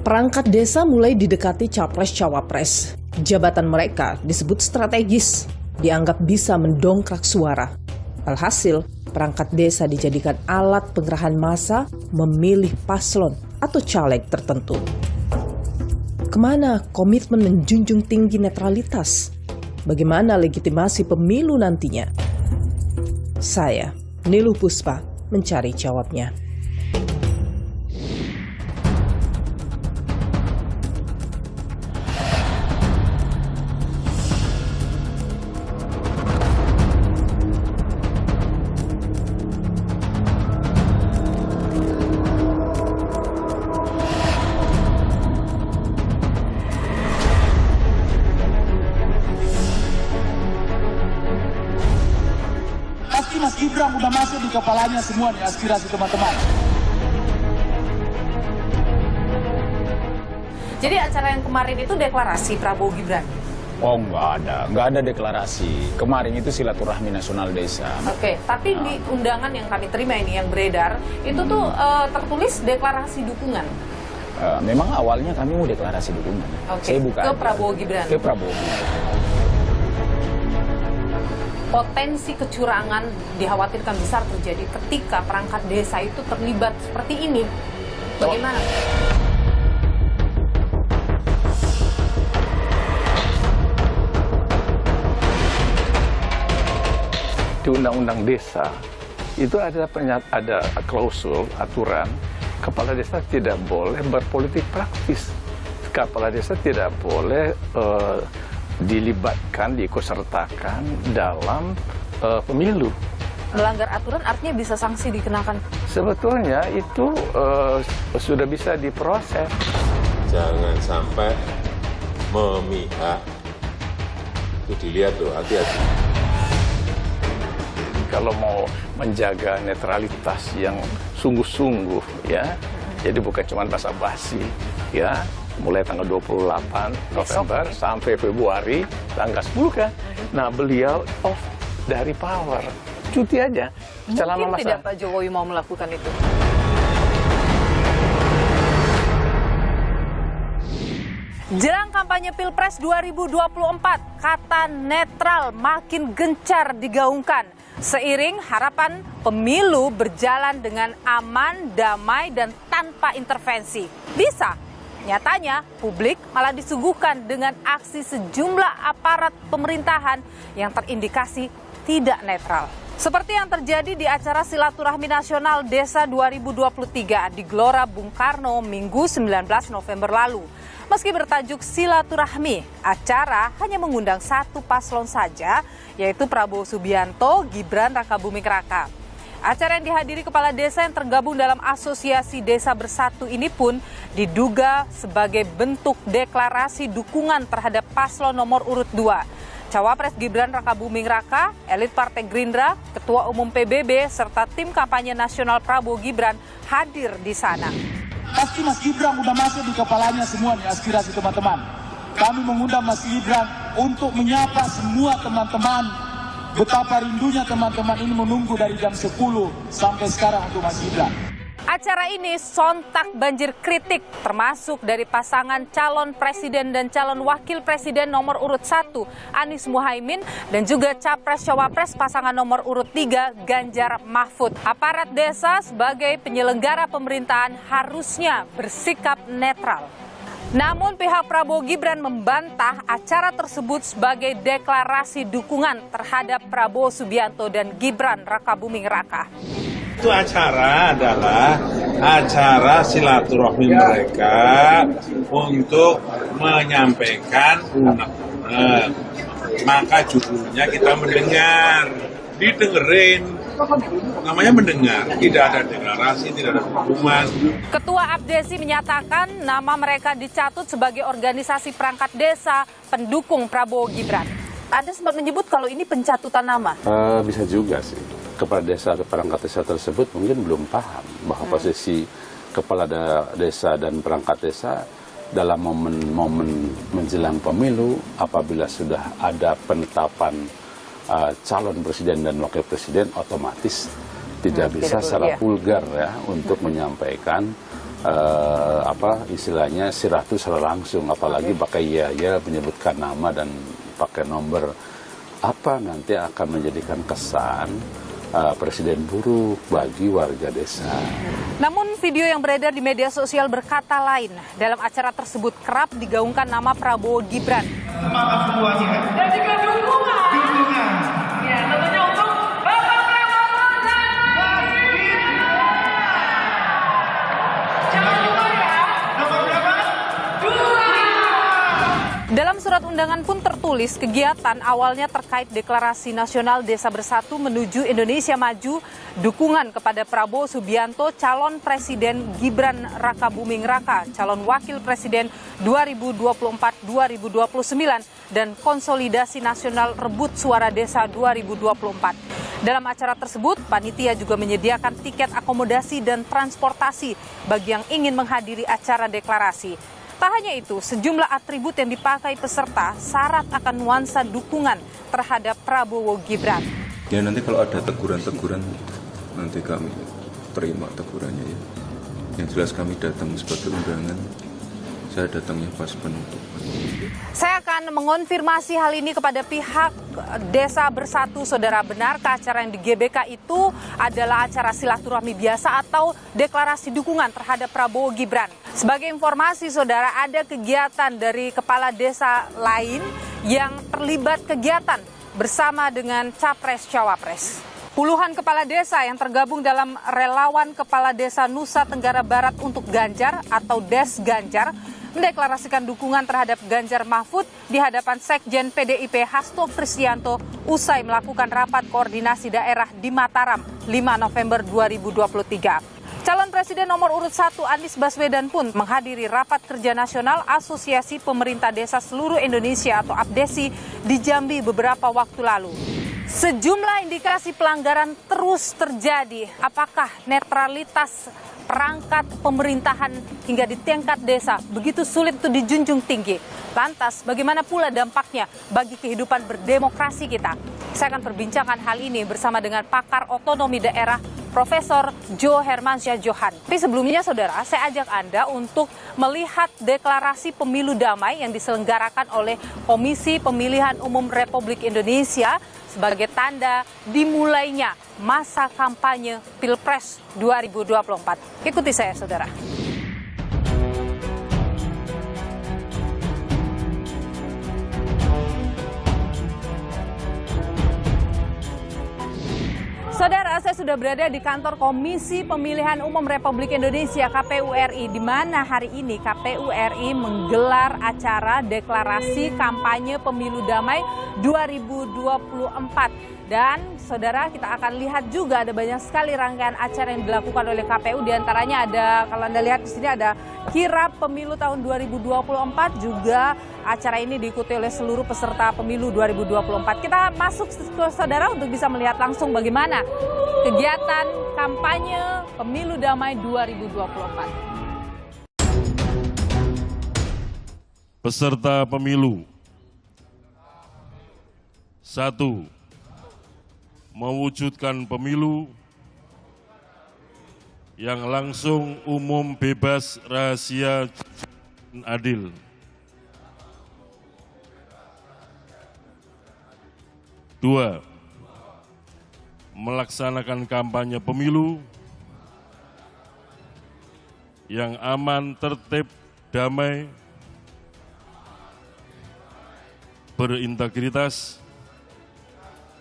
Perangkat desa mulai didekati capres-cawapres. Jabatan mereka disebut strategis, dianggap bisa mendongkrak suara. Alhasil, perangkat desa dijadikan alat pengerahan massa memilih paslon atau caleg tertentu. Kemana komitmen menjunjung tinggi netralitas? Bagaimana legitimasi pemilu nantinya? Saya, Niluh Puspa, mencari jawabnya. Mas Gibran udah masuk di kepalanya semua nih aspirasi teman-teman. Jadi acara yang kemarin itu deklarasi Prabowo Gibran? Oh, nggak ada deklarasi. Kemarin itu silaturahmi nasional desa. Oke, tapi di undangan yang kami terima ini yang beredar, itu tuh tertulis deklarasi dukungan. Memang awalnya kami mau deklarasi dukungan. Saya buka ke Prabowo Gibran. Ke Prabowo. Potensi kecurangan dikhawatirkan besar terjadi ketika perangkat desa itu terlibat seperti ini. Bagaimana? Di undang-undang desa itu ada klausul aturan kepala desa tidak boleh berpolitik praktis. Kepala desa tidak boleh dilibatkan, diikutsertakan dalam pemilu. Melanggar aturan artinya bisa sanksi dikenakan? Sebetulnya itu sudah bisa diproses. Jangan sampai memihak. Itu dilihat tuh, hati-hati. Kalau mau menjaga netralitas yang sungguh-sungguh, ya, jadi bukan cuma basa-basi, ya. Mulai tanggal 28 November sampai Februari tanggal 10 kan. Nah, beliau off dari power. Cuti aja. Mungkin tidak Pak Jokowi mau melakukan itu. Jelang kampanye Pilpres 2024, kata netral makin gencar digaungkan. Seiring harapan pemilu berjalan dengan aman, damai, dan tanpa intervensi. Bisa. Nyatanya, publik malah disuguhkan dengan aksi sejumlah aparat pemerintahan yang terindikasi tidak netral. Seperti yang terjadi di acara Silaturahmi Nasional Desa 2023 di Gelora Bung Karno Minggu 19 November lalu. Meski bertajuk Silaturahmi, acara hanya mengundang satu paslon saja, yaitu Prabowo Subianto, Gibran Rakabuming Raka. Acara yang dihadiri kepala desa yang tergabung dalam Asosiasi Desa Bersatu ini pun diduga sebagai bentuk deklarasi dukungan terhadap paslon nomor urut 2. Cawapres Gibran Rakabuming Raka, elit Partai Gerindra, Ketua Umum PBB, serta tim kampanye nasional Prabowo Gibran hadir di sana. Pasti Mas Gibran udah masuk di kepalanya semua nih aspirasi teman-teman. Kami mengundang Mas Gibran untuk menyapa semua teman-teman. Betapa rindunya teman-teman ini menunggu dari jam 10 sampai sekarang untuk Mas Gibran. Acara ini sontak banjir kritik, termasuk dari pasangan calon presiden dan calon wakil presiden nomor urut 1, Anies Muhaimin, dan juga capres-cawapres pasangan nomor urut 3, Ganjar Mahfud. Aparat desa sebagai penyelenggara pemerintahan harusnya bersikap netral. Namun pihak Prabowo Gibran membantah acara tersebut sebagai deklarasi dukungan terhadap Prabowo Subianto dan Gibran Rakabuming Raka. Itu acara adalah acara silaturahmi mereka untuk menyampaikan unek-unek. Maka judulnya kita mendengar, didengerin. Namanya mendengar, tidak ada deklarasi, tidak ada pengumuman. Ketua Abdesi menyatakan nama mereka dicatut sebagai organisasi perangkat desa pendukung Prabowo Gibran. Ada sempat menyebut kalau ini pencatutan nama. Bisa juga sih. Kepala desa atau perangkat desa tersebut mungkin belum paham bahwa posisi kepala desa dan perangkat desa dalam momen menjelang pemilu, apabila sudah ada penetapan calon presiden dan wakil presiden, otomatis tidak bisa secara vulgar ya untuk menyampaikan istilahnya siratus secara langsung, apalagi pakai ya menyebutkan nama dan pakai nomor, apa nanti akan menjadikan kesan presiden buruk bagi warga desa. Namun video yang beredar di media sosial berkata lain. Dalam acara tersebut kerap digaungkan nama Prabowo Gibran. Semangat semuanya. Dan juga dukungan. Dukungan. Ya, tentunya untuk Bapak Prabowo dan Mas Gibran. Jangan lupa ya. Nomor berapa? 2. Dalam surat undangan pun tertulis kegiatan awalnya terkait Deklarasi Nasional Desa Bersatu Menuju Indonesia Maju, dukungan kepada Prabowo Subianto, calon Presiden Gibran Rakabuming Raka, calon Wakil Presiden 2024-2029, dan konsolidasi nasional rebut suara desa 2024. Dalam acara tersebut, panitia juga menyediakan tiket akomodasi dan transportasi bagi yang ingin menghadiri acara deklarasi. Tak hanya itu, sejumlah atribut yang dipakai peserta syarat akan nuansa dukungan terhadap Prabowo Gibran. Ya nanti kalau ada teguran-teguran, nanti kami terima tegurannya ya. Yang jelas kami datang sebagai undangan, saya datangnya pas penutupan. Saya akan mengonfirmasi hal ini kepada pihak Desa Bersatu. Saudara, benarkah acara yang di GBK itu adalah acara silaturahmi biasa atau deklarasi dukungan terhadap Prabowo Gibran? Sebagai informasi, saudara, ada kegiatan dari kepala desa lain yang terlibat kegiatan bersama dengan Capres-Cawapres. Puluhan kepala desa yang tergabung dalam Relawan Kepala Desa Nusa Tenggara Barat untuk Ganjar atau Des Ganjar mendeklarasikan dukungan terhadap Ganjar Mahfud di hadapan Sekjen PDIP Hasto Kristianto usai melakukan rapat koordinasi daerah di Mataram 5 November 2023. Calon Presiden nomor urut 1 Anies Baswedan pun menghadiri rapat kerja nasional Asosiasi Pemerintah Desa Seluruh Indonesia atau APDESI di Jambi beberapa waktu lalu. Sejumlah indikasi pelanggaran terus terjadi. Apakah netralitas perangkat pemerintahan hingga di tingkat desa begitu sulit untuk dijunjung tinggi? Lantas, bagaimana pula dampaknya bagi kehidupan berdemokrasi kita? Saya akan perbincangkan hal ini bersama dengan pakar otonomi daerah Profesor Jo Hermansyah Johan. Tapi sebelumnya, saudara, saya ajak Anda untuk melihat deklarasi pemilu damai yang diselenggarakan oleh Komisi Pemilihan Umum Republik Indonesia sebagai tanda dimulainya masa kampanye Pilpres 2024. Ikuti saya, saudara. Saudara, saya sudah berada di kantor Komisi Pemilihan Umum Republik Indonesia KPU RI, di mana hari ini KPU RI menggelar acara deklarasi kampanye pemilu damai 2024. Dan saudara, kita akan lihat juga ada banyak sekali rangkaian acara yang dilakukan oleh KPU. Di antaranya ada, kalau Anda lihat di sini ada kirap pemilu tahun 2024, juga acara ini diikuti oleh seluruh peserta pemilu 2024. Kita masuk ke saudara untuk bisa melihat langsung bagaimana kegiatan kampanye pemilu damai 2024. Peserta pemilu 1. Mewujudkan pemilu yang langsung, umum, bebas, rahasia, dan adil. 2. Melaksanakan kampanye pemilu yang aman, tertib, damai, berintegritas,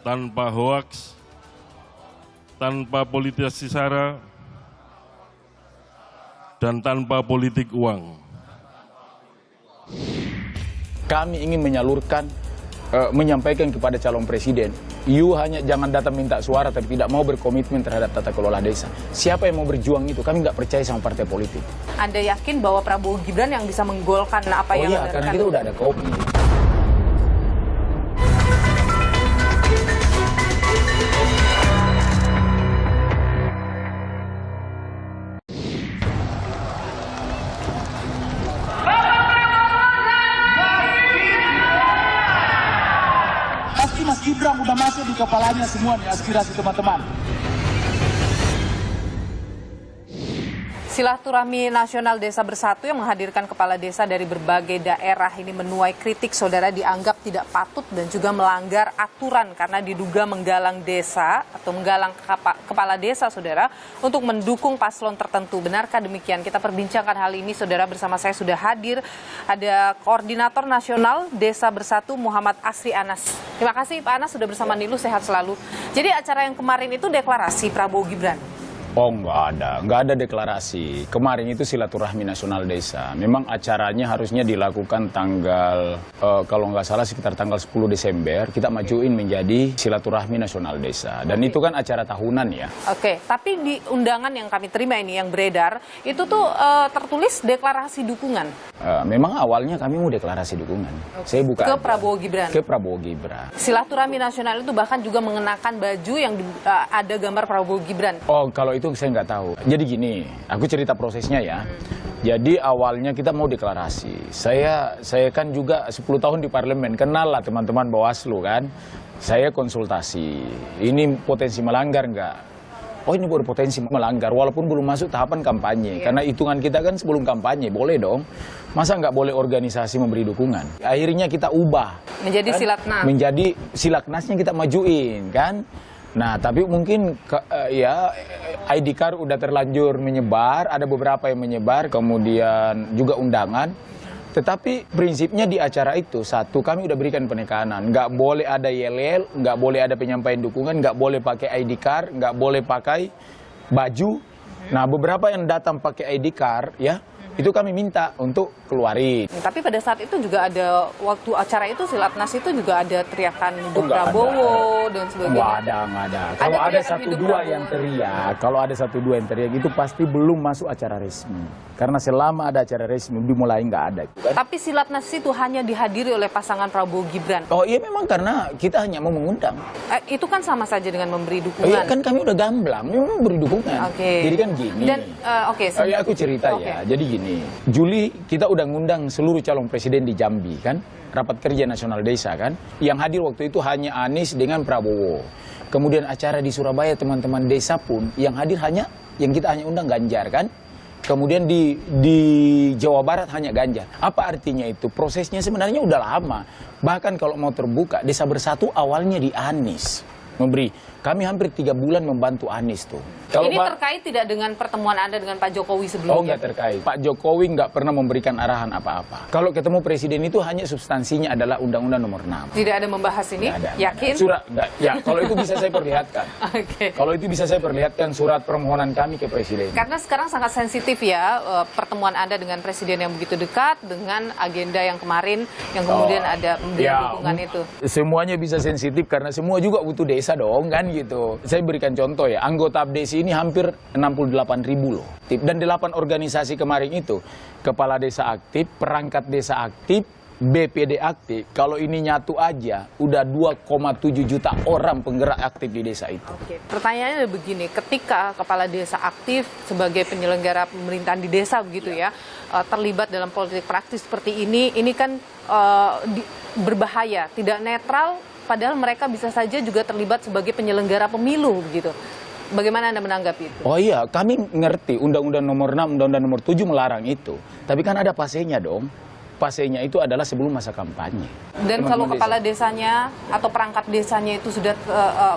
tanpa hoaks, tanpa politisasi sara, dan tanpa politik uang. Kami ingin menyalurkan, menyampaikan kepada calon presiden, you hanya jangan datang minta suara tapi tidak mau berkomitmen terhadap tata kelola desa. Siapa yang mau berjuang itu? Kami nggak percaya sama partai politik. Anda yakin bahwa Prabowo Gibran yang bisa menggolkan apa yang Anda karena kita udah ada kopi. Mas Gibran udah masuk di kepalanya semua nih aspirasi teman-teman. Silaturahmi Nasional Desa Bersatu yang menghadirkan kepala desa dari berbagai daerah ini menuai kritik, saudara, dianggap tidak patut dan juga melanggar aturan karena diduga menggalang desa atau menggalang kepala desa, saudara, untuk mendukung paslon tertentu. Benarkah demikian? Kita perbincangkan hal ini, saudara. Bersama saya sudah hadir ada Koordinator Nasional Desa Bersatu Muhammad Asri Anas. Terima kasih Pak Anas sudah bersama Nilu, sehat selalu. Jadi acara yang kemarin itu deklarasi Prabowo Gibran. Oh, nggak ada deklarasi. Kemarin itu silaturahmi nasional desa. Memang acaranya harusnya dilakukan tanggal, kalau nggak salah sekitar tanggal 10 Desember, kita majuin menjadi silaturahmi nasional desa. Dan itu kan acara tahunan ya. Oke, tapi di undangan yang kami terima ini, yang beredar, itu tuh tertulis deklarasi dukungan. Memang awalnya kami mau deklarasi dukungan. Saya buka ke Prabowo Gibran. Ke Prabowo Gibran. Silaturahmi nasional itu bahkan juga mengenakan baju yang ada gambar Prabowo Gibran. Oh, kalau itu saya nggak tahu. Jadi gini, aku cerita prosesnya ya. Jadi awalnya kita mau deklarasi. Saya kan juga 10 tahun di parlemen, kenal lah teman-teman Bawaslu kan. Saya konsultasi, ini potensi melanggar nggak? Oh, ini berpotensi melanggar, walaupun belum masuk tahapan kampanye. Karena hitungan kita kan sebelum kampanye, boleh dong. Masa nggak boleh organisasi memberi dukungan? Akhirnya kita ubah. Menjadi kan? silatnas. Menjadi silatnasnya kita majuin kan. Nah, tapi mungkin ya ID card udah terlanjur menyebar, ada beberapa yang menyebar, kemudian juga undangan. Tetapi prinsipnya di acara itu, satu, kami udah berikan penekanan. Nggak boleh ada yel-yel, nggak boleh ada penyampaian dukungan, nggak boleh pakai ID card, nggak boleh pakai baju. Nah, beberapa yang datang pakai ID card, ya, itu kami minta untuk keluarin. Tapi pada saat itu juga ada, waktu acara itu silatnas itu juga ada teriakan hidup Prabowo dan sebagainya. Nggak ada. Kalau ada 1-2 yang teriak, itu pasti belum masuk acara resmi. Karena selama ada acara resmi, dimulai nggak ada. Kan? Tapi silatnas itu hanya dihadiri oleh pasangan Prabowo Gibran. Oh iya, memang karena kita hanya mau mengundang. Itu kan sama saja dengan memberi dukungan. Iya, kan kami udah gamblang, memang beri dukungan. Jadi kan gini. Dan aku cerita ya. Jadi gini, Juli kita udah ngundang seluruh calon presiden di Jambi kan, rapat kerja nasional desa kan. Yang hadir waktu itu hanya Anies dengan Prabowo. Kemudian acara di Surabaya teman-teman desa pun yang hadir yang kita hanya undang Ganjar kan. Kemudian di Jawa Barat hanya Ganjar. Apa artinya itu? Prosesnya sebenarnya udah lama. Bahkan kalau mau terbuka, Desa Bersatu awalnya di Anies memberi. Kami hampir 3 bulan membantu Anies tuh. Ini terkait tidak dengan pertemuan Anda dengan Pak Jokowi sebelumnya? Oh, nggak terkait. Pak Jokowi nggak pernah memberikan arahan apa-apa. Kalau ketemu presiden itu hanya substansinya adalah Undang-Undang Nomor 6. Tidak ada membahas ini? Yakin? Surat, ya, kalau itu bisa saya perlihatkan. Kalau itu bisa saya perlihatkan surat permohonan kami ke presiden. Karena sekarang sangat sensitif ya, pertemuan Anda dengan presiden yang begitu dekat, dengan agenda yang kemarin, yang kemudian ada dukungan itu. Semuanya bisa sensitif karena semua juga butuh desa dong, kan gitu. Saya berikan contoh ya, anggota ABDESI ini hampir 68.000 loh. Dan 8 organisasi kemarin itu, kepala desa aktif, perangkat desa aktif, BPD aktif, kalau ini nyatu aja, udah 2,7 juta orang penggerak aktif di desa itu. Pertanyaannya begini, ketika kepala desa aktif sebagai penyelenggara pemerintahan di desa begitu ya, terlibat dalam politik praktis seperti ini kan berbahaya, tidak netral, padahal mereka bisa saja juga terlibat sebagai penyelenggara pemilu begitu. Bagaimana Anda menanggapi itu? Oh iya, kami ngerti Undang-Undang Nomor 6, Undang-Undang Nomor 7 melarang itu. Tapi kan ada pasenya dong. Pasenya itu adalah sebelum masa kampanye. Dan kalau kepala desanya atau perangkat desanya itu sudah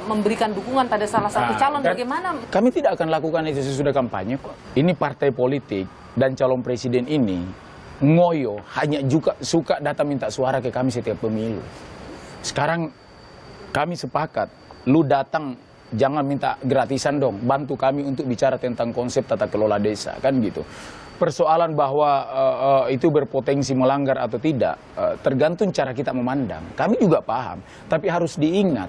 memberikan dukungan pada salah satu calon, bagaimana? Kami tidak akan lakukan itu sesudah kampanye kok. Ini partai politik dan calon presiden ini ngoyo, hanya juga suka datang minta suara ke kami setiap pemilu. Sekarang kami sepakat, lu datang jangan minta gratisan dong, bantu kami untuk bicara tentang konsep tata kelola desa, kan gitu. Persoalan bahwa itu berpotensi melanggar atau tidak, tergantung cara kita memandang. Kami juga paham, tapi harus diingat,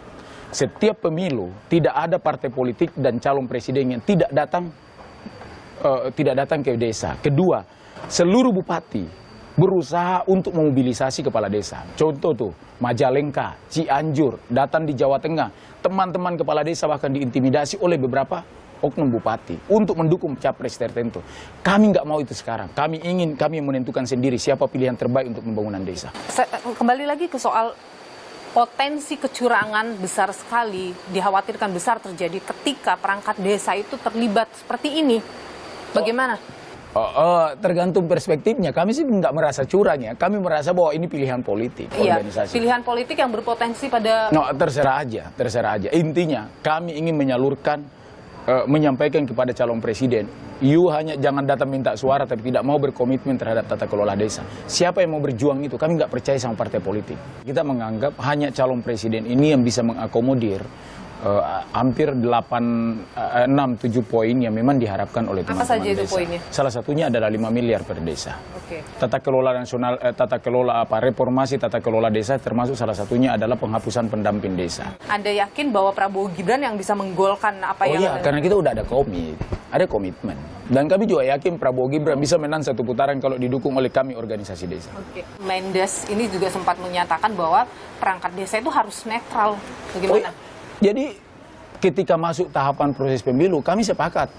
setiap pemilu tidak ada partai politik dan calon presiden yang tidak datang ke desa. Kedua, seluruh bupati berusaha untuk memobilisasi kepala desa. Contoh tuh, Majalengka, Cianjur, datang di Jawa Tengah, teman-teman kepala desa bahkan diintimidasi oleh beberapa oknum bupati untuk mendukung capres tertentu. Kami nggak mau itu sekarang. Kami menentukan sendiri siapa pilihan terbaik untuk pembangunan desa. Kembali lagi ke soal potensi kecurangan besar sekali, dikhawatirkan besar terjadi ketika perangkat desa itu terlibat seperti ini. Bagaimana? Tergantung perspektifnya. Kami sih nggak merasa curang ya. Kami merasa bahwa ini pilihan politik organisasi. Pilihan politik yang berpotensi pada... Terserah aja. Intinya kami ingin menyalurkan, menyampaikan kepada calon presiden, you hanya jangan datang minta suara tapi tidak mau berkomitmen terhadap tata kelola desa. Siapa yang mau berjuang itu? Kami nggak percaya sama partai politik. Kita menganggap hanya calon presiden ini yang bisa mengakomodir hampir 6-7 poin yang memang diharapkan oleh teman-teman desa. Apa saja itu poinnya? Salah satunya adalah 5 miliar per desa. Oke. Tata kelola nasional, reformasi tata kelola desa, termasuk salah satunya adalah penghapusan pendamping desa. Anda yakin bahwa Prabowo Gibran yang bisa menggolkan apa yang... Iya, karena kita udah ada komitmen. Dan kami juga yakin Prabowo Gibran bisa menang satu putaran kalau didukung oleh kami organisasi desa. Oke. Mendes ini juga sempat menyatakan bahwa perangkat desa itu harus netral. Bagaimana? Jadi ketika masuk tahapan proses pemilu, kami sepakat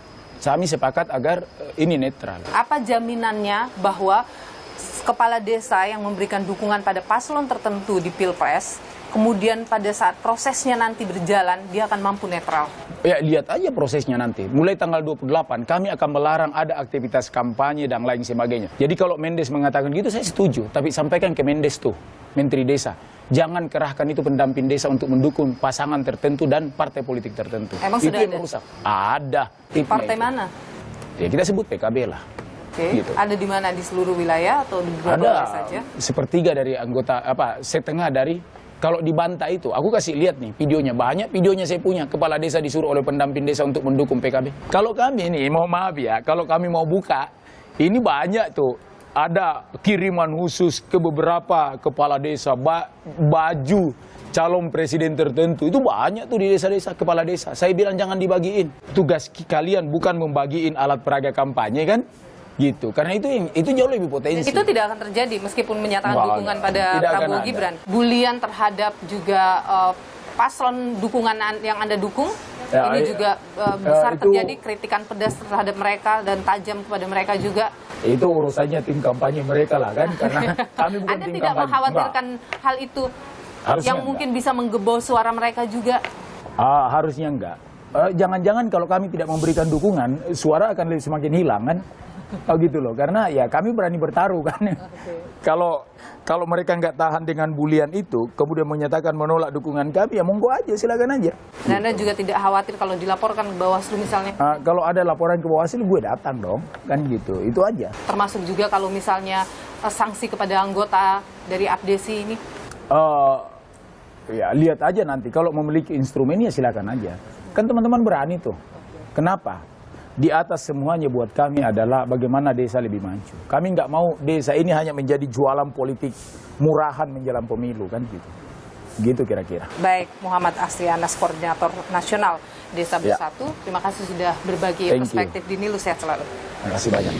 agar ini netral. Apa jaminannya bahwa kepala desa yang memberikan dukungan pada paslon tertentu di Pilpres, kemudian pada saat prosesnya nanti berjalan, dia akan mampu netral? Ya, lihat aja prosesnya nanti. Mulai tanggal 28, kami akan melarang ada aktivitas kampanye dan lain sebagainya. Jadi kalau Mendes mengatakan gitu, saya setuju. Tapi sampaikan ke Mendes tuh, Menteri Desa. Jangan kerahkan itu pendamping desa untuk mendukung pasangan tertentu dan partai politik tertentu. Emang itu sudah yang ada? merusak. Ada. Partai mana? Ya kita sebut PKB lah. Oke. Gitu. Ada di mana? Di seluruh wilayah atau di beberapa wilayah saja? Sepertiga dari anggota, setengah dari, kalau dibantah itu, aku kasih lihat nih videonya, banyak videonya saya punya, kepala desa disuruh oleh pendamping desa untuk mendukung PKB. Kalau kami nih, mohon maaf ya, kalau kami mau buka, ini banyak tuh, ada kiriman khusus ke beberapa kepala desa, baju calon presiden tertentu, itu banyak tuh di desa-desa, kepala desa. Saya bilang jangan dibagiin. Tugas kalian bukan membagiin alat peraga kampanye kan? Gitu. Karena itu jauh lebih potensi. Itu tidak akan terjadi meskipun menyatakan dukungan pada Prabowo Gibran. Bulian terhadap juga paslon dukungan yang Anda dukung, ini juga besar terjadi kritikan pedas terhadap mereka dan tajam kepada mereka juga. Itu urusannya tim kampanye mereka lah kan, karena kami bukan Anda tim tidak kampanye. mengkhawatirkan hal itu Harusnya yang mungkin bisa menggembos suara mereka juga? Harusnya enggak. Jangan-jangan kalau kami tidak memberikan dukungan, suara akan semakin hilang kan? Gitu loh, karena ya kami berani bertaruh kan. Kalau mereka nggak tahan dengan bulian itu, kemudian menyatakan menolak dukungan kami, ya monggo aja, silakan aja. Dan Anda juga tidak khawatir kalau dilaporkan ke Bawaslu misalnya? Kalau ada laporan ke Bawaslu, gue datang dong, kan gitu, itu aja. Termasuk juga kalau misalnya sanksi kepada anggota dari APDESI ini? Ya lihat aja nanti, kalau memiliki instrumen ya silakan aja. Kan teman-teman berani tuh. Kenapa? Di atas semuanya buat kami adalah bagaimana desa lebih maju. Kami nggak mau desa ini hanya menjadi jualan politik murahan menjelang pemilu kan gitu. Gitu kira-kira. Baik, Muhammad Asri Anas, Koordinator Nasional Desa Bersatu. Terima kasih sudah berbagi perspektif di Nilu. Sehat selalu. Terima kasih banyak.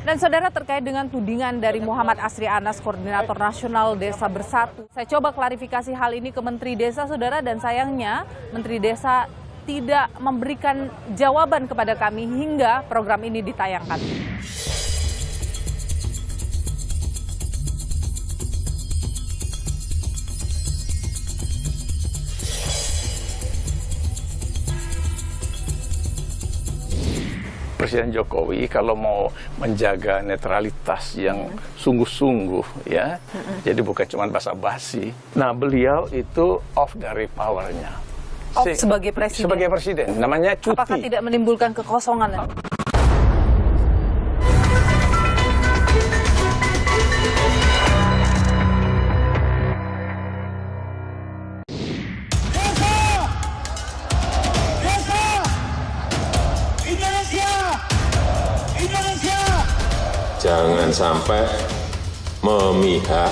Dan saudara, terkait dengan tudingan dari Muhammad Asri Anas, Koordinator Nasional Desa Bersatu, saya coba klarifikasi hal ini ke Menteri Desa, saudara, dan sayangnya Menteri Desa tidak memberikan jawaban kepada kami hingga program ini ditayangkan. Presiden Jokowi kalau mau menjaga netralitas yang sungguh-sungguh ya, jadi bukan cuma basa-basi. Nah, beliau itu off dari powernya. Sebagai presiden. Sebagai presiden, namanya cuti. Apakah tidak menimbulkan kekosongan? Jangan sampai memihak.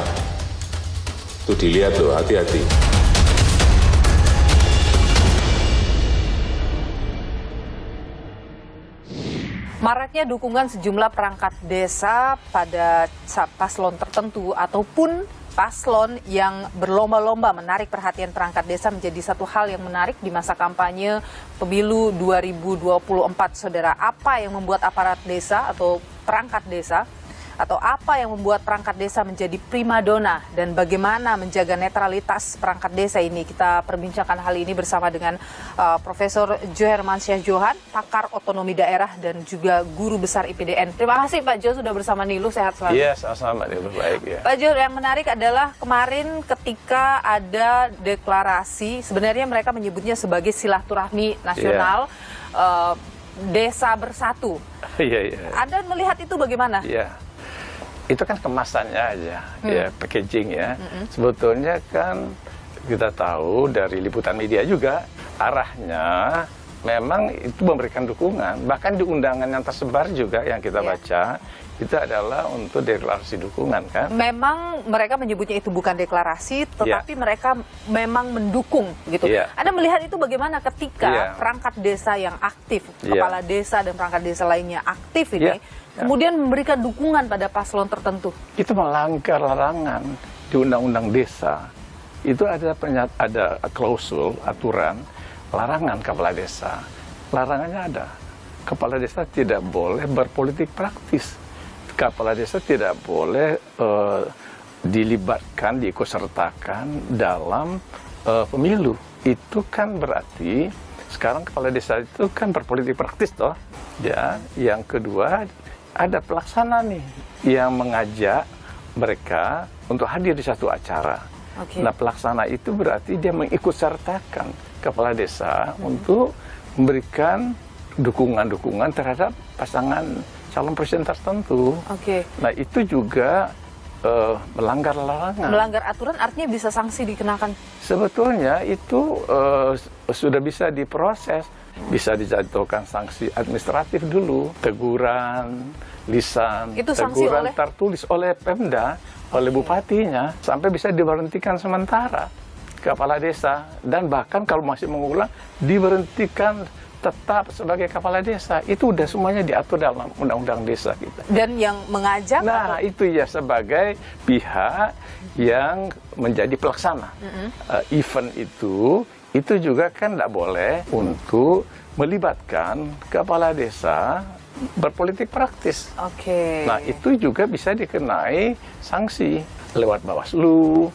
Itu dilihat loh, hati-hati. Maraknya dukungan sejumlah perangkat desa pada paslon tertentu ataupun paslon yang berlomba-lomba menarik perhatian perangkat desa menjadi satu hal yang menarik di masa kampanye pemilu 2024, saudara. Apa yang membuat aparat desa atau perangkat desa atau apa yang membuat perangkat desa menjadi primadona dan bagaimana menjaga netralitas perangkat desa ini. Kita perbincangkan hal ini bersama dengan Profesor Jo Hermansyah Johan, pakar otonomi daerah dan juga guru besar IPDN. Terima kasih Pak Jo sudah bersama Nilu, sehat selalu. Iya, sama-sama Nilu, baik ya. Pak Jo, yang menarik adalah kemarin ketika ada deklarasi, sebenarnya mereka menyebutnya sebagai silaturahmi nasional, desa bersatu. Iya. Anda melihat itu bagaimana? Iya. Itu kan kemasannya aja, ya packaging ya. Sebetulnya kan kita tahu dari liputan media juga arahnya memang itu memberikan dukungan. Bahkan di undangan yang tersebar juga yang kita baca itu adalah untuk deklarasi dukungan kan. Memang mereka menyebutnya itu bukan deklarasi, tetapi mereka memang mendukung gitu. Anda melihat itu bagaimana ketika perangkat desa yang aktif, kepala desa dan perangkat desa lainnya aktif ini, kemudian memberikan dukungan pada paslon tertentu? Itu melanggar larangan di Undang-Undang Desa. Itu ada klausul, aturan, larangan kepala desa. Larangannya ada. Kepala desa tidak boleh berpolitik praktis. Kepala desa tidak boleh dilibatkan, diikutsertakan dalam pemilu. Itu kan berarti sekarang kepala desa itu kan berpolitik praktis toh. Ya, yang kedua ada pelaksana nih yang mengajak mereka untuk hadir di satu acara. Nah, pelaksana itu berarti dia mengikutsertakan kepala desa untuk memberikan dukungan-dukungan terhadap pasangan calon presiden tertentu. Nah, itu juga melanggar larangan. Melanggar aturan artinya bisa sanksi dikenakan? Sebetulnya itu sudah bisa diproses. Bisa dijatuhkan sanksi administratif dulu. Teguran, lisan, itu sanksi teguran tertulis oleh Pemda, oleh bupatinya, sampai bisa diberhentikan sementara kepala desa. Dan bahkan kalau masih mengulang, diberhentikan tetap sebagai kepala desa. Itu udah semuanya diatur dalam Undang-Undang Desa kita. Dan yang mengajak? Nah, itu ya sebagai pihak yang menjadi pelaksana event itu juga kan tidak boleh untuk melibatkan kepala desa berpolitik praktis. Nah, itu juga bisa dikenai sanksi lewat Bawaslu.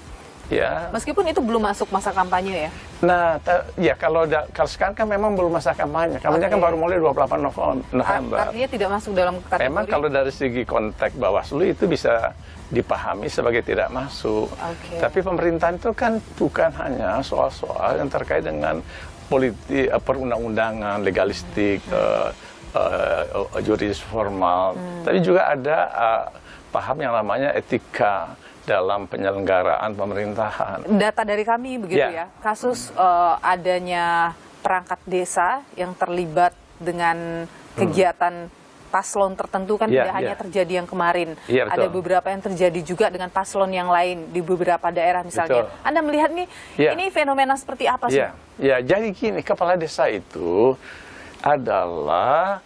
Ya. Meskipun itu belum masuk masa kampanye ya? Nah, ya kalau sekarang kan memang belum masa kampanye. Kampanye kan baru mulai 28 November. Artinya tidak masuk dalam kategori? Memang kalau dari segi konteks Bawaslu itu bisa dipahami sebagai tidak masuk. Tapi pemerintahan itu kan bukan hanya soal-soal yang terkait dengan politik, perundang-undangan, legalistik, juridis formal. Tapi juga ada paham yang namanya etika dalam penyelenggaraan pemerintahan. Data dari kami begitu ya, kasus adanya perangkat desa yang terlibat dengan kegiatan paslon tertentu kan tidak hanya terjadi yang kemarin. Ada beberapa yang terjadi juga dengan paslon yang lain di beberapa daerah misalnya. Anda melihat nih, ini fenomena seperti apa sih? Ya, jadi gini, kepala desa itu adalah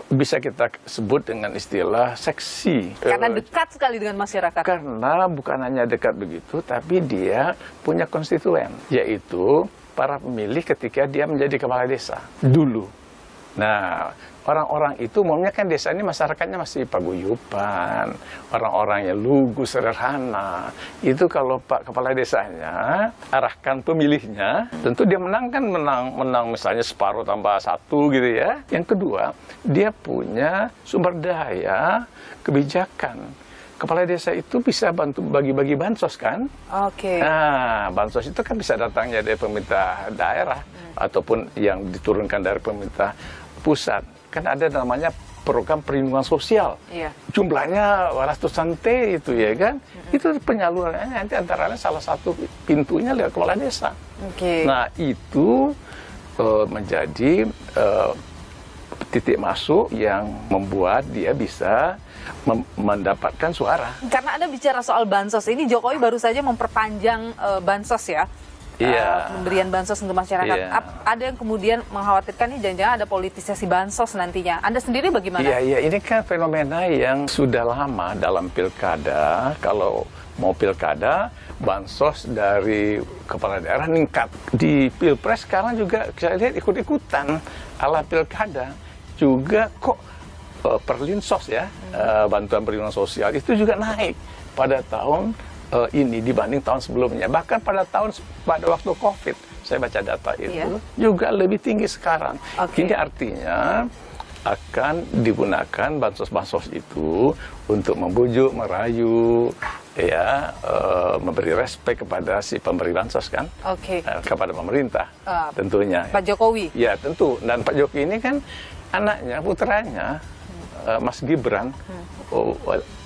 bisa kita sebut dengan istilah seksi. Karena dekat sekali dengan masyarakat. Karena bukan hanya dekat begitu, tapi dia punya konstituen, yaitu para pemilih ketika dia menjadi kepala desa dulu. Nah, orang-orang itu umumnya kan desa ini masyarakatnya masih paguyuban, orang-orang yang lugu, sederhana. Itu kalau Pak Kepala Desanya arahkan pemilihnya, tentu dia menang misalnya separuh tambah satu gitu ya. Yang kedua, dia punya sumber daya kebijakan. Kepala desa itu bisa bantu bagi-bagi bansos kan? Nah, bansos itu kan bisa datangnya dari pemerintah daerah ataupun yang diturunkan dari pemerintah pusat. Kan ada namanya program perlindungan sosial. Jumlahnya ratusan T itu ya kan. Itu penyalurannya nanti antara lain salah satu pintunya lewat kepala desa. Nah, itu menjadi titik masuk yang membuat dia bisa mendapatkan suara. Karena Anda bicara soal bansos, ini Jokowi baru saja memperpanjang bansos ya. Pemberian bansos untuk masyarakat. Ada yang kemudian mengkhawatirkan nih jangan-jangan ada politisasi bansos nantinya. Anda sendiri bagaimana? Iya, ini kan fenomena yang sudah lama dalam pilkada. Kalau mau pilkada, bansos dari kepala daerah meningkat. Di pilpres sekarang juga saya lihat ikut-ikutan ala pilkada. Juga kok Perlinsos ya, bantuan perlindungan sosial itu juga naik pada tahun ini dibanding tahun sebelumnya. Bahkan pada waktu COVID, saya baca data itu juga lebih tinggi sekarang. Ini artinya akan digunakan bansos-bansos itu untuk membujuk, merayu, ya, memberi respek kepada si pemberi bansos kan, kepada pemerintah tentunya. Pak Jokowi. Ya tentu, dan Pak Jokowi ini kan anaknya, putranya, Mas Gibran,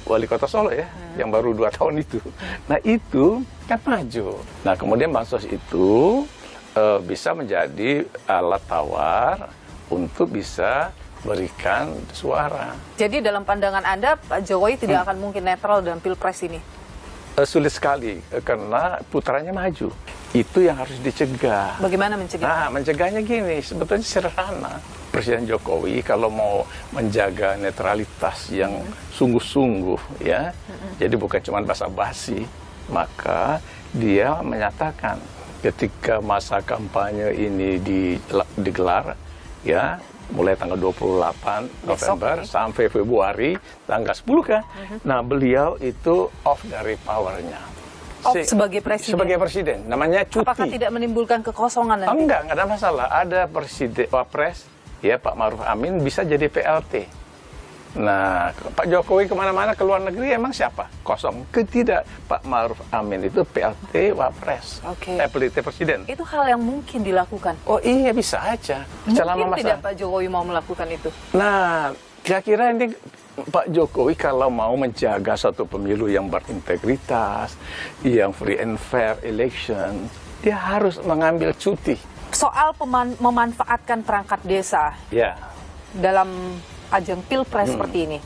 wali kota Solo ya, yang baru 2 tahun itu. Nah itu kan maju. Nah kemudian bansos itu bisa menjadi alat tawar untuk bisa berikan suara. Jadi dalam pandangan Anda, Pak Jokowi tidak akan mungkin netral dalam Pilpres ini? Sulit sekali, karena putranya maju. Itu yang harus dicegah. Bagaimana mencegah? Nah, mencegahnya gini, sebetulnya sederhana. Presiden Jokowi kalau mau menjaga netralitas yang sungguh-sungguh, ya, jadi bukan cuma basa-basi, maka dia menyatakan ketika masa kampanye ini digelar, ya, mulai tanggal 28 November sampai Februari tanggal 10 kan. Nah, beliau itu off dari powernya. Sebagai presiden? Sebagai presiden, namanya cuti. Apakah tidak menimbulkan kekosongan nanti? Enggak ada masalah. Ada presiden, wapres, ya Pak Ma'ruf Amin bisa jadi PLT. Nah, Pak Jokowi kemana-mana ke luar negeri emang siapa? Kosong. Tidak, Pak Ma'ruf Amin itu PLT wapres, PLT presiden. Itu hal yang mungkin dilakukan? Oh iya, bisa aja. Mungkin tidak Pak Jokowi mau melakukan itu? Nah, kira-kira ini Pak Jokowi kalau mau menjaga satu pemilu yang berintegritas, yang free and fair election, dia harus mengambil cuti. Soal memanfaatkan perangkat desa dalam ajang Pilpres seperti ini,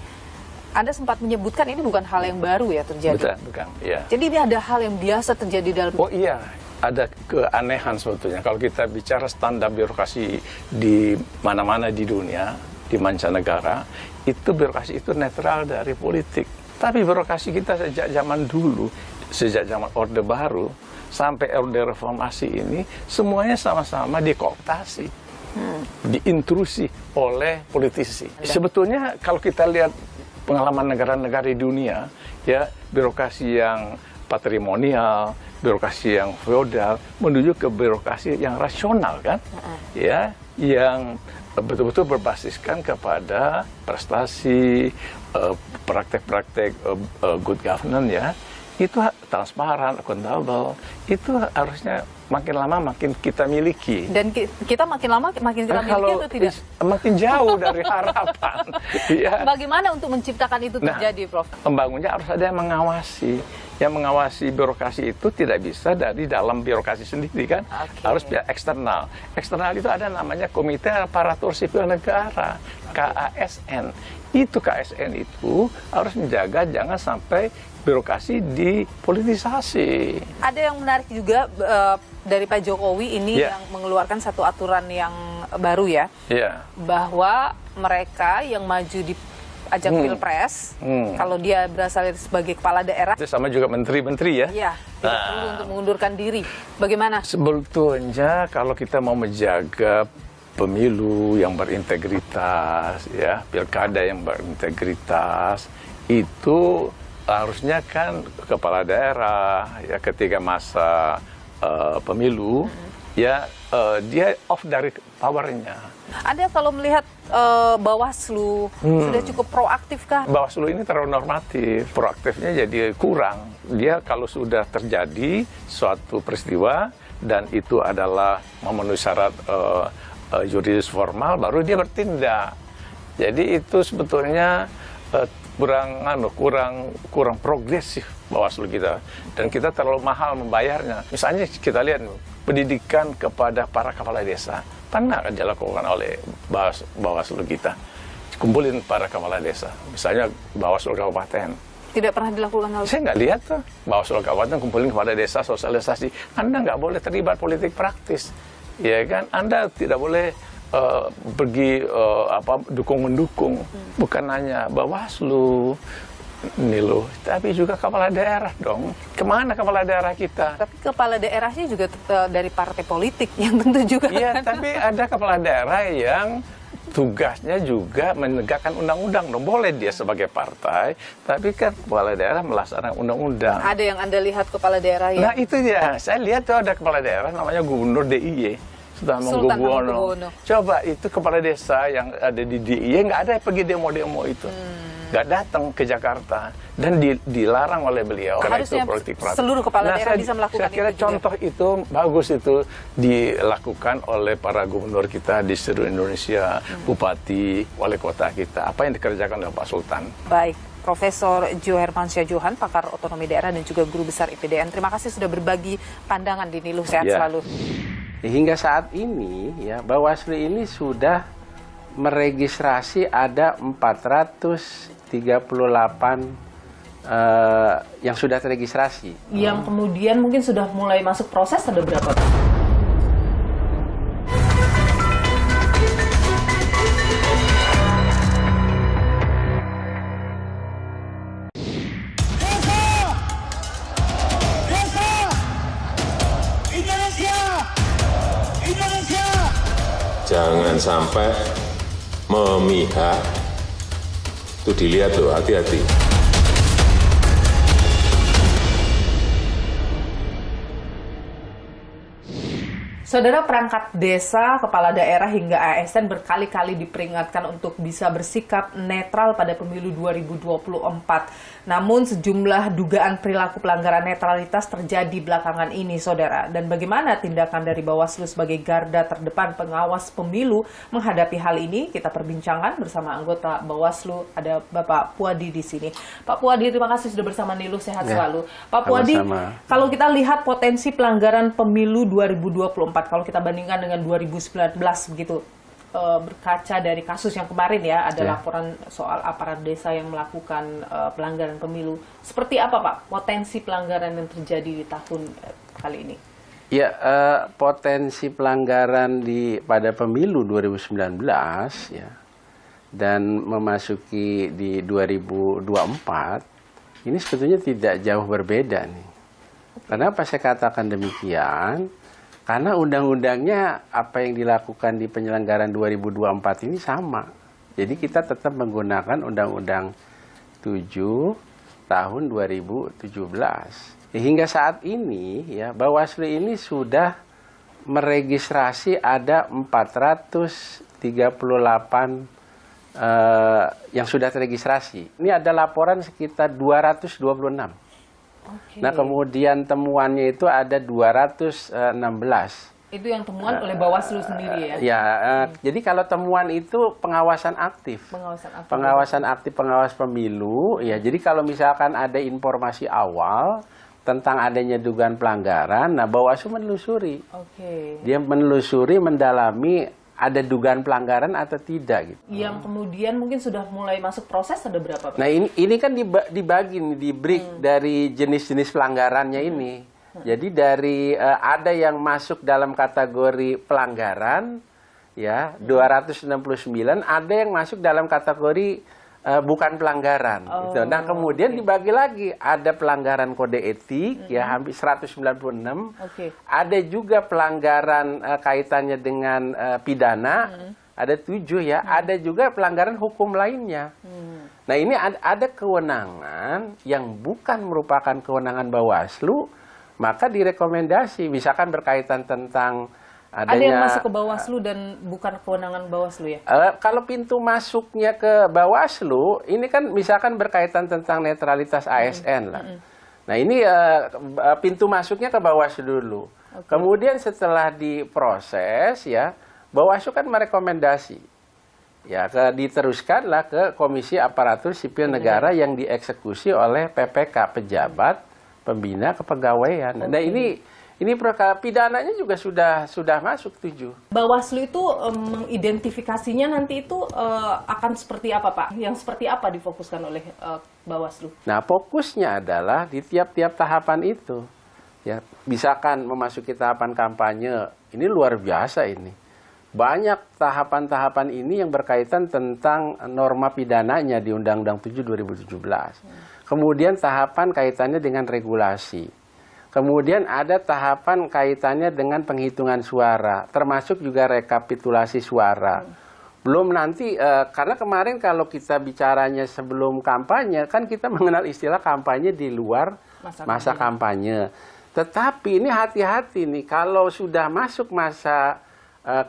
Anda sempat menyebutkan ini bukan hal yang baru ya terjadi. Bukan, ya. Jadi ini ada hal yang biasa terjadi dalam... Oh iya, ada keanehan sebetulnya. Kalau kita bicara standar birokrasi di mana-mana di dunia, di mancanegara, itu birokrasi itu netral dari politik. Tapi birokrasi kita sejak zaman dulu, sejak zaman Orde Baru, sampai Orde Reformasi ini, semuanya sama-sama dikooptasi. Diintrusi oleh politisi. Sebetulnya kalau kita lihat pengalaman negara-negara di dunia, ya, birokrasi yang patrimonial, birokrasi yang feodal menuju ke birokrasi yang rasional kan, ya, yang betul-betul berbasiskan kepada prestasi, praktek-praktek good governance, ya, itu transparan, akuntabel, itu harusnya makin lama makin kita miliki. Dan kita makin lama makin kita miliki atau tidak? Makin jauh dari harapan. Ya. Bagaimana untuk menciptakan itu terjadi, Prof? Pembangunnya harus ada yang mengawasi. Yang mengawasi birokrasi itu tidak bisa dari dalam birokrasi sendiri kan, harus pihak eksternal. Eksternal itu ada namanya Komite Aparatur Sipil Negara, KASN. Itu KASN itu harus menjaga jangan sampai birokrasi dipolitisasi. Ada yang menarik juga dari Pak Jokowi ini yang mengeluarkan satu aturan yang baru ya, bahwa mereka yang maju di ajang Pilpres, kalau dia berasal sebagai kepala daerah, itu sama juga menteri-menteri ya, tidak perlu untuk mengundurkan diri. Bagaimana? Sebetulnya kalau kita mau menjaga pemilu yang berintegritas, ya, pilkada yang berintegritas, itu harusnya kan kepala daerah ya ketika masa pemilu ya dia off dari powernya. Anda kalau melihat Bawaslu sudah cukup proaktif kah? Bawaslu ini terlalu normatif, proaktifnya jadi kurang. Dia kalau sudah terjadi suatu peristiwa dan itu adalah memenuhi syarat yuridis formal, baru dia bertindak. Jadi itu sebetulnya kurang progresif Bawaslu kita, dan kita terlalu mahal membayarnya. Misalnya kita lihat pendidikan kepada para kepala desa pernah dilakukan oleh Bawaslu kita, kumpulin para kepala desa, misalnya Bawaslu kabupaten. Tidak pernah dilakukan oleh... Saya nggak lihat tuh Bawaslu kabupaten kumpulin kepala desa sosialisasi. Anda nggak boleh terlibat politik praktis, ya kan? Anda tidak boleh pergi dukung-mendukung, bukan hanya Bawaslu ini loh, tapi juga kepala daerah dong. Kemana kepala daerah kita? Tapi kepala daerahnya juga dari partai politik yang tentu juga. Iya, tapi ada kepala daerah yang tugasnya juga menegakkan undang-undang. Boleh dia sebagai partai, tapi kan kepala daerah melaksanakan undang-undang. Ada yang Anda lihat kepala daerah ya? Nah itu dia, saya lihat tuh ada kepala daerah namanya Gubernur DIY, Sultan Hamengkubuwono. Coba itu kepala desa yang ada di DIY nggak ada yang pergi demo-demo itu. Nggak datang ke Jakarta dan dilarang oleh beliau. Harusnya seluruh kepala daerah bisa melakukan saya kira itu contoh juga. Itu bagus itu dilakukan oleh para gubernur kita di seluruh Indonesia, bupati, wali kota kita. Apa yang dikerjakan oleh Pak Sultan. Baik, Profesor Jo Hermansyah Johan, pakar otonomi daerah dan juga guru besar IPDN. Terima kasih sudah berbagi pandangan di Niluh. Sehat selalu. Hingga saat ini ya Bawaslu ini sudah meregistrasi ada 438 yang sudah teregistrasi. Yang kemudian mungkin sudah mulai masuk proses ada berapa, Pak? Jangan sampai memihak. Itu dilihat loh, hati-hati. Saudara, perangkat desa, kepala daerah hingga ASN berkali-kali diperingatkan untuk bisa bersikap netral pada pemilu 2024. Namun sejumlah dugaan perilaku pelanggaran netralitas terjadi belakangan ini, Saudara. Dan bagaimana tindakan dari Bawaslu sebagai garda terdepan pengawas pemilu menghadapi hal ini? Kita perbincangkan bersama anggota Bawaslu, ada Bapak Puadi di sini. Pak Puadi, terima kasih sudah bersama Niluh, sehat selalu. Pak Puadi, kalau kita lihat potensi pelanggaran pemilu 2024, kalau kita bandingkan dengan 2019 begitu, berkaca dari kasus yang kemarin ya, ada laporan soal aparat desa yang melakukan pelanggaran pemilu. Seperti apa Pak potensi pelanggaran yang terjadi di tahun kali ini? Ya, potensi pelanggaran pada pemilu 2019 ya, dan memasuki di 2024 ini sebetulnya tidak jauh berbeda nih. Kenapa saya katakan demikian? Karena undang-undangnya apa yang dilakukan di penyelenggaraan 2024 ini sama. Jadi kita tetap menggunakan Undang-Undang 7 tahun 2017. Hingga saat ini ya Bawaslu ini sudah meregistrasi ada 438 yang sudah teregistrasi. Ini ada laporan sekitar 226. Nah kemudian temuannya itu ada 216. Itu yang temuan oleh Bawaslu sendiri ya? Ya, jadi kalau temuan itu pengawasan aktif. Pengawas pemilu. Ya, jadi kalau misalkan ada informasi awal tentang adanya dugaan pelanggaran, nah Bawaslu menelusuri. Dia menelusuri, mendalami ada dugaan pelanggaran atau tidak gitu. Yang kemudian mungkin sudah mulai masuk proses ada berapa Pak? Nah ini kan dibagi, di break dari jenis-jenis pelanggarannya ini. Jadi dari ada yang masuk dalam kategori pelanggaran ya 269, ada yang masuk dalam kategori bukan pelanggaran. Gitu. Nah kemudian dibagi lagi, ada pelanggaran kode etik ya hampir 196, ada juga pelanggaran kaitannya dengan pidana, ada 7 ya, ada juga pelanggaran hukum lainnya. Nah ini ada kewenangan yang bukan merupakan kewenangan Bawaslu, maka direkomendasi, misalkan berkaitan tentang ada yang masuk ke Bawaslu dan bukan kewenangan Bawaslu ya? Kalau pintu masuknya ke Bawaslu, ini kan misalkan berkaitan tentang netralitas ASN lah. Nah ini pintu masuknya ke Bawaslu dulu. Kemudian setelah diproses ya, Bawaslu kan merekomendasi. Ya, diteruskanlah ke Komisi Aparatur Sipil Negara yang dieksekusi oleh PPK, Pejabat Pembina Kepegawaian. Nah ini perkara pidananya juga sudah masuk 7. Bawaslu itu mengidentifikasinya nanti itu akan seperti apa Pak? Yang seperti apa difokuskan oleh Bawaslu? Nah fokusnya adalah di tiap-tiap tahapan itu. Ya, misalkan memasuki tahapan kampanye, ini luar biasa ini. Banyak tahapan-tahapan ini yang berkaitan tentang norma pidananya di Undang-Undang 7 2017. Kemudian tahapan kaitannya dengan regulasi. Kemudian ada tahapan kaitannya dengan penghitungan suara, termasuk juga rekapitulasi suara. Belum nanti, karena kemarin kalau kita bicaranya sebelum kampanye, kan kita mengenal istilah kampanye di luar masa kampanye. Tetapi ini hati-hati nih, kalau sudah masuk masa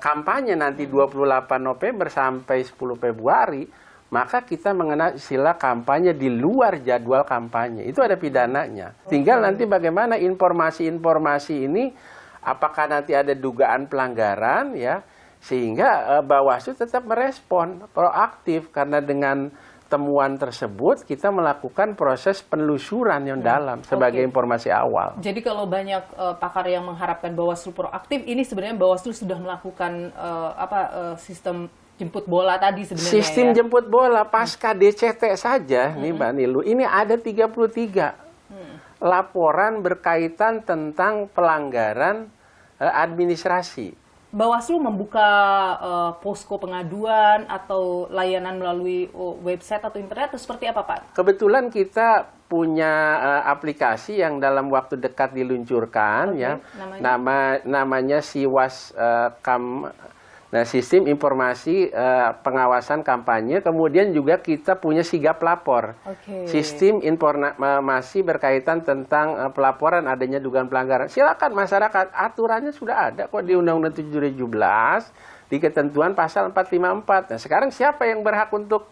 kampanye nanti 28 November sampai 10 Februari, maka kita mengenal istilah kampanye di luar jadwal kampanye. Itu ada pidananya. Tinggal nanti bagaimana informasi-informasi ini, apakah nanti ada dugaan pelanggaran, ya, sehingga Bawaslu tetap merespon, proaktif, karena dengan temuan tersebut kita melakukan proses penelusuran yang dalam sebagai informasi awal. Jadi kalau banyak pakar yang mengharapkan Bawaslu proaktif, ini sebenarnya Bawaslu sudah melakukan sistem jemput bola tadi sebenarnya. Sistem jemput bola pasca DCT saja nih Mbak Nilu, ini ada 33 laporan berkaitan tentang pelanggaran administrasi. Bawaslu membuka posko pengaduan atau layanan melalui website atau internet atau seperti apa, Pak? Kebetulan kita punya aplikasi yang dalam waktu dekat diluncurkan, ya. Namanya Siwas Sistem Informasi Pengawasan Kampanye. Kemudian juga kita punya Sigap Lapor, Sistem Informasi berkaitan tentang pelaporan adanya dugaan pelanggaran. Silakan masyarakat, aturannya sudah ada kok di Undang-Undang 7 di ketentuan pasal 454. Nah, sekarang siapa yang berhak untuk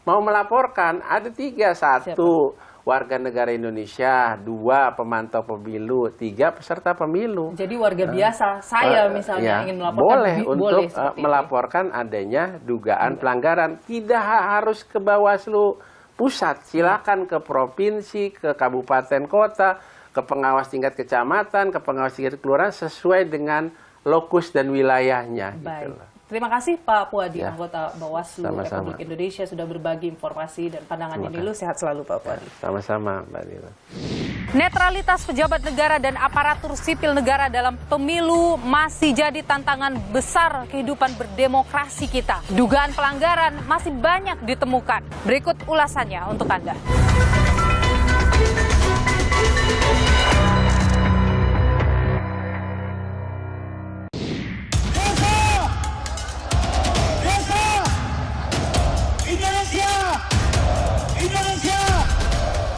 mau melaporkan? Ada 3, 1 warga negara Indonesia, 2 pemantau pemilu, 3 peserta pemilu. Jadi warga biasa, saya misalnya ingin melaporkan, boleh untuk melaporkan adanya dugaan pelanggaran. Tidak harus ke Bawaslu pusat, silakan ke provinsi, ke kabupaten kota, ke pengawas tingkat kecamatan, ke pengawas tingkat kelurahan sesuai dengan lokus dan wilayahnya. Baik. Gitu. Terima kasih Pak Puadi, anggota Bawaslu Republik Indonesia, sudah berbagi informasi dan pandangannya. Nilu, sehat selalu Pak Puadi. Sama-sama Mbak Nilu. Netralitas pejabat negara dan aparatur sipil negara dalam pemilu masih jadi tantangan besar kehidupan berdemokrasi kita. Dugaan pelanggaran masih banyak ditemukan. Berikut ulasannya untuk Anda.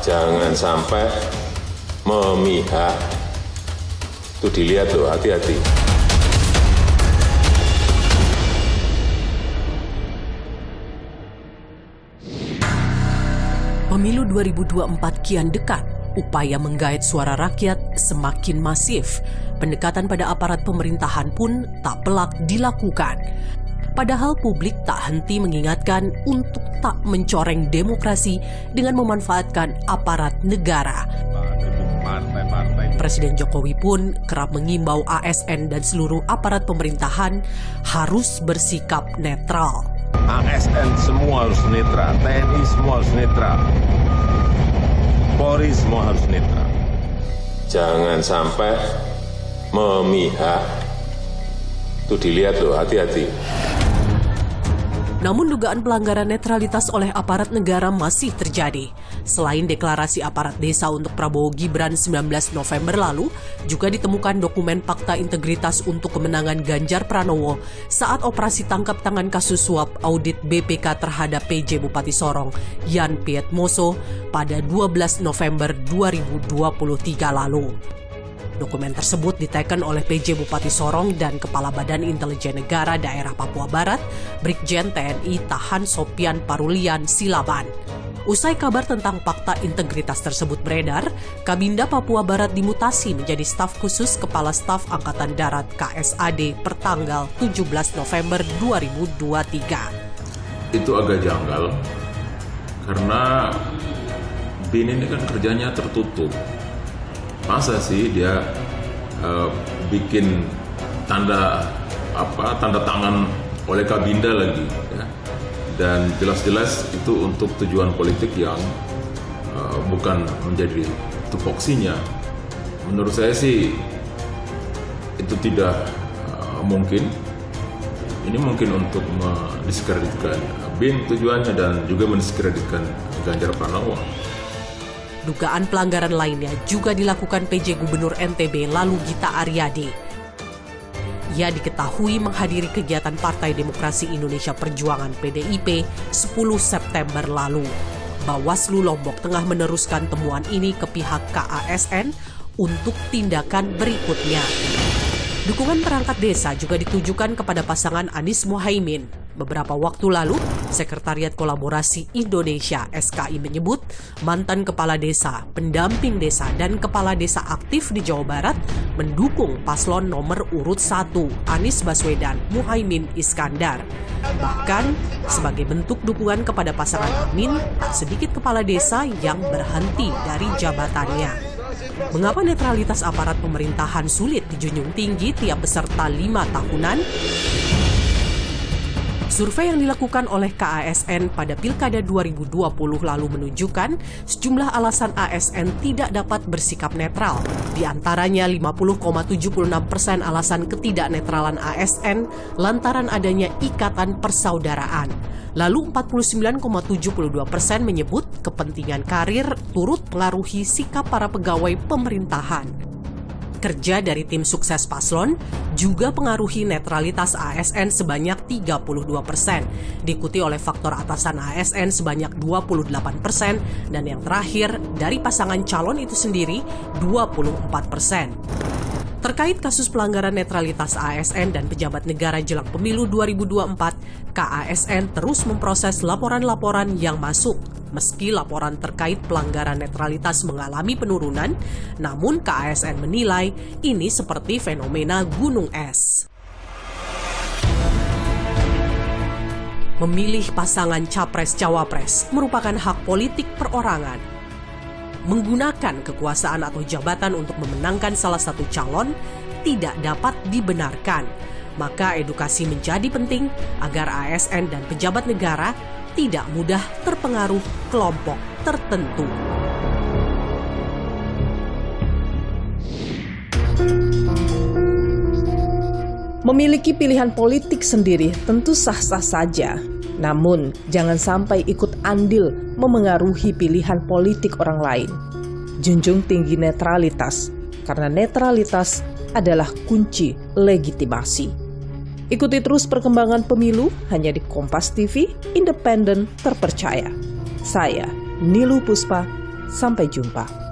Jangan sampai memihak. Itu dilihat loh, hati-hati. Pemilu 2024 kian dekat. Upaya menggait suara rakyat semakin masif. Pendekatan pada aparat pemerintahan pun tak pelak dilakukan. Padahal publik tak henti mengingatkan untuk tak mencoreng demokrasi dengan memanfaatkan aparat negara. Presiden Jokowi pun kerap mengimbau ASN dan seluruh aparat pemerintahan harus bersikap netral. ASN semua harus netral, TNI semua harus netral, Polri semua harus netral. Jangan sampai memihak. Itu dilihat loh, hati-hati. Namun dugaan pelanggaran netralitas oleh aparat negara masih terjadi. Selain deklarasi aparat desa untuk Prabowo Gibran 19 November lalu, juga ditemukan dokumen fakta integritas untuk kemenangan Ganjar Pranowo saat operasi tangkap tangan kasus suap audit BPK terhadap PJ Bupati Sorong, Yan Pietmoso, pada 12 November 2023 lalu. Dokumen tersebut diteken oleh PJ Bupati Sorong dan Kepala Badan Intelijen Negara Daerah Papua Barat, Brigjen TNI Tahan Sopian Parulian Silaban. Usai kabar tentang fakta integritas tersebut beredar, Kabinda Papua Barat dimutasi menjadi staf khusus Kepala Staf Angkatan Darat KSAD pertanggal 17 November 2023. Itu agak janggal, karena BIN ini kan kerjanya tertutup. Masa sih dia bikin tanda tangan oleh Kabinda lagi, ya? Dan jelas-jelas itu untuk tujuan politik yang bukan menjadi tupoksinya. Menurut saya sih itu tidak mungkin. Ini mungkin untuk mendiskreditkan BIN tujuannya dan juga mendiskreditkan Ganjar Pranowo. Dugaan pelanggaran lainnya juga dilakukan PJ Gubernur NTB lalu Gita Aryadi. Ia diketahui menghadiri kegiatan Partai Demokrasi Indonesia Perjuangan PDIP 10 September lalu. Bawaslu Lombok tengah meneruskan temuan ini ke pihak KASN untuk tindakan berikutnya. Dukungan perangkat desa juga ditujukan kepada pasangan Anies Muhaimin. Beberapa waktu lalu, Sekretariat Kolaborasi Indonesia (SKI) menyebut mantan kepala desa, pendamping desa, dan kepala desa aktif di Jawa Barat mendukung paslon nomor urut 1 Anies Baswedan Muhaimin Iskandar. Bahkan, sebagai bentuk dukungan kepada pasangan Amin, tak sedikit kepala desa yang berhenti dari jabatannya. Mengapa netralitas aparat pemerintahan sulit dijunjung tinggi tiap peserta 5 tahunan? Survei yang dilakukan oleh KASN pada Pilkada 2020 lalu menunjukkan sejumlah alasan ASN tidak dapat bersikap netral. Di antaranya 50,76% alasan ketidaknetralan ASN lantaran adanya ikatan persaudaraan. Lalu 49,72% menyebut kepentingan karir turut pengaruhi sikap para pegawai pemerintahan. Kerja dari tim sukses paslon juga pengaruhi netralitas ASN sebanyak 32%, diikuti oleh faktor atasan ASN sebanyak 28%, dan yang terakhir dari pasangan calon itu sendiri 24%. Terkait kasus pelanggaran netralitas ASN dan pejabat negara jelang pemilu 2024, KASN terus memproses laporan-laporan yang masuk. Meski laporan terkait pelanggaran netralitas mengalami penurunan, namun KASN menilai ini seperti fenomena gunung es. Memilih pasangan capres-cawapres merupakan hak politik perorangan. Menggunakan kekuasaan atau jabatan untuk memenangkan salah satu calon tidak dapat dibenarkan. Maka edukasi menjadi penting agar ASN dan pejabat negara tidak mudah terpengaruh kelompok tertentu. Memiliki pilihan politik sendiri tentu sah-sah saja. Namun, jangan sampai ikut andil memengaruhi pilihan politik orang lain. Junjung tinggi netralitas, karena netralitas adalah kunci legitimasi. Ikuti terus perkembangan pemilu hanya di Kompas TV, independen, terpercaya. Saya, Nilu Puspa, sampai jumpa.